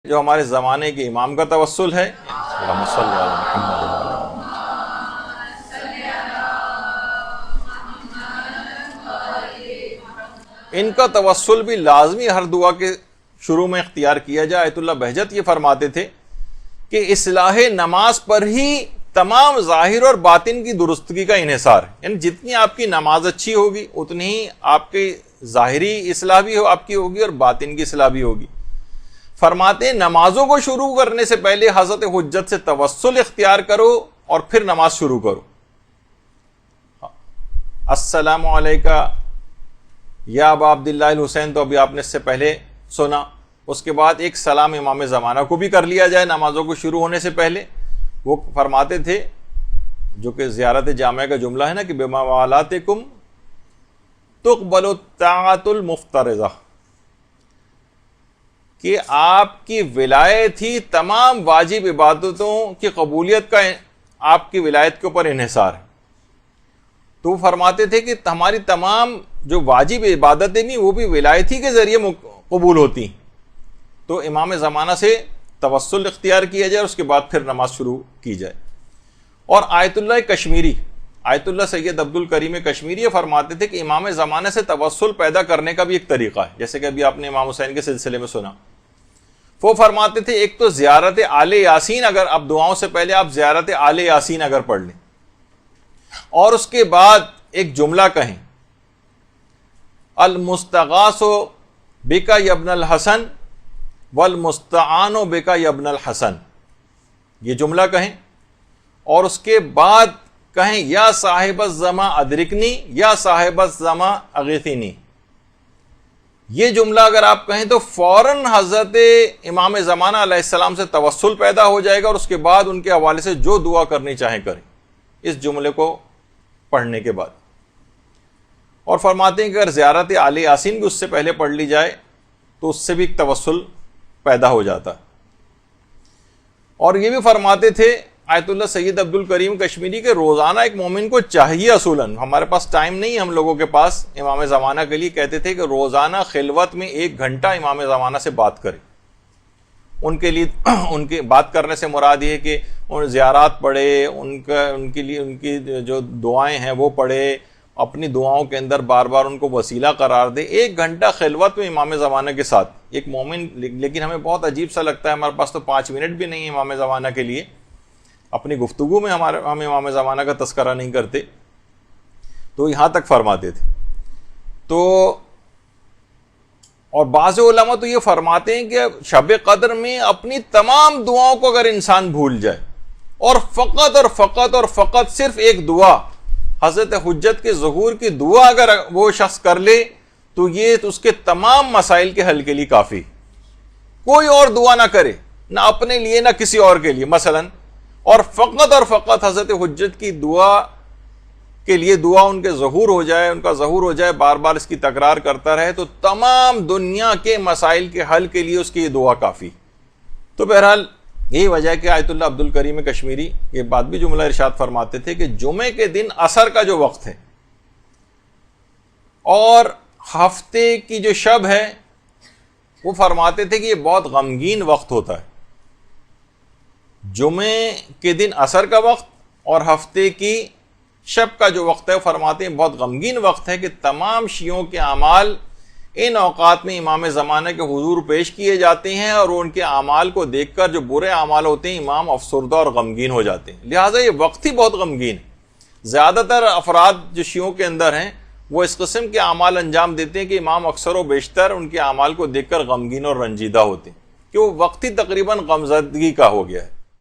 جو ہمارے زمانے کے امام کا توسل ہے، ان کا توسل بھی لازمی ہر دعا کے شروع میں اختیار کیا جائے۔ آیت اللہ بہجت یہ فرماتے تھے کہ اصلاح نماز پر ہی تمام ظاہر اور باطن کی درستگی کا انحصار ہے، یعنی جتنی آپ کی نماز اچھی ہوگی اتنی ہی آپ کی ظاہری اصلاح بھی آپ کی ہوگی اور باطن کی اصلاح بھی ہوگی۔ فرماتے ہیں نمازوں کو شروع کرنے سے پہلے حضرت حجت سے توسل اختیار کرو اور پھر نماز شروع کرو۔ السلام علیکہ یا ابا عبداللہ الحسین، تو ابھی آپ نے اس سے پہلے سنا۔ اس کے بعد ایک سلام امام زمانہ کو بھی کر لیا جائے نمازوں کو شروع ہونے سے پہلے۔ وہ فرماتے تھے، جو کہ زیارت جامعہ کا جملہ ہے نا، کہ بموالاتکم تقبل الطاعۃ المفترضہ، کہ آپ کی ولایت ہی تمام واجب عبادتوں کی قبولیت کا آپ کی ولایت کے اوپر انحصار ہے۔ تو وہ فرماتے تھے کہ ہماری تمام جو واجب عبادتیں بھی وہ بھی ولایت ہی کے ذریعے قبول ہوتی ہیں۔ تو امام زمانہ سے توسل اختیار کیا جائے، اس کے بعد پھر نماز شروع کی جائے۔ اور آیت اللہ کشمیری، آیت اللہ سید عبد الکریم کشمیری فرماتے تھے کہ امام زمانہ سے توسل پیدا کرنے کا بھی ایک طریقہ ہے، جیسے کہ ابھی آپ نے امام حسین کے سلسلے میں سنا۔ وہ فرماتے تھے ایک تو زیارت آل یاسین، اگر آپ دعاؤں سے پہلے آپ زیارت آل یاسین اگر پڑھ لیں، اور اس کے بعد ایک جملہ کہیں، المستغاث بک یا ابن الحسن والمستعان بک یا ابن الحسن، یہ جملہ کہیں، اور اس کے بعد کہیں یا صاحب الزما ادرکنی یا صاحب الزما اغیثنی۔ یہ جملہ اگر آپ کہیں تو فوراً حضرت امام زمانہ علیہ السلام سے توسل پیدا ہو جائے گا، اور اس کے بعد ان کے حوالے سے جو دعا کرنی چاہیں کریں اس جملے کو پڑھنے کے بعد۔ اور فرماتے ہیں کہ اگر زیارت آل یاسین بھی اس سے پہلے پڑھ لی جائے تو اس سے بھی ایک توسل پیدا ہو جاتا ہے۔ اور یہ بھی فرماتے تھے آیت اللہ سید عبد الکریم کشمیری کے روزانہ ایک مومن کو چاہیے، اصولاً ہمارے پاس ٹائم نہیں ہے ہم لوگوں کے پاس امام زمانہ کے لیے، کہتے تھے کہ روزانہ خلوت میں 1 گھنٹہ امام زمانہ سے بات کرے۔ ان کے لیے ان کے بات کرنے سے مراد یہ ہے کہ ان زیارات پڑھے، ان کے لیے ان کی جو دعائیں ہیں وہ پڑھے، اپنی دعاؤں کے اندر بار بار ان کو وسیلہ قرار دے۔ 1 گھنٹہ خلوت میں امام زمانہ کے ساتھ ایک مومن، لیکن ہمیں بہت عجیب سا لگتا ہے، ہمارے پاس تو 5 منٹ بھی نہیں ہے امام زمانہ کے لیے، اپنی گفتگو میں ہم امام زمانہ کا تذکرہ نہیں کرتے، تو یہاں تک فرماتے تھے۔ تو اور بعض علماء تو یہ فرماتے ہیں کہ شب قدر میں اپنی تمام دعاؤں کو اگر انسان بھول جائے اور فقط صرف ایک دعا، حضرت حجت کے ظہور کی دعا اگر وہ شخص کر لے تو یہ اس کے تمام مسائل کے حل کے لیے کافی، کوئی اور دعا نہ کرے، نہ اپنے لیے نہ کسی اور کے لیے مثلا، اور فقط حضرت حجت کی دعا کے لیے دعا ان کے ظہور ہو جائے، ان کا ظہور ہو جائے، بار بار اس کی تکرار کرتا رہے، تو تمام دنیا کے مسائل کے حل کے لیے اس کی یہ دعا کافی۔ تو بہرحال یہی وجہ ہے کہ آیت اللہ عبد الکریم کشمیری یہ بات بھی جملہ ارشاد فرماتے تھے کہ جمعے کے دن عصر کا جو وقت ہے اور ہفتے کی جو شب ہے، وہ فرماتے تھے کہ یہ بہت غمگین وقت ہوتا ہے۔ جمعے کے دن عصر کا وقت اور ہفتے کی شب کا جو وقت ہے، وہ فرماتے ہیں بہت غمگین وقت ہے، کہ تمام شیعوں کے اعمال ان اوقات میں امام زمانہ کے حضور پیش کیے جاتے ہیں، اور ان کے اعمال کو دیکھ کر جو برے اعمال ہوتے ہیں امام افسردہ اور غمگین ہو جاتے ہیں۔ لہٰذا یہ وقت ہی بہت غمگین ہے۔ زیادہ تر افراد جو شیعوں کے اندر ہیں وہ اس قسم کے اعمال انجام دیتے ہیں کہ امام اکثر و بیشتر ان کے اعمال کو دیکھ کر غمگین اور رنجیدہ ہوتے ہیں، کہ وہ وقت ہی تقریباً غمزدگی کا ہو گیا ہے۔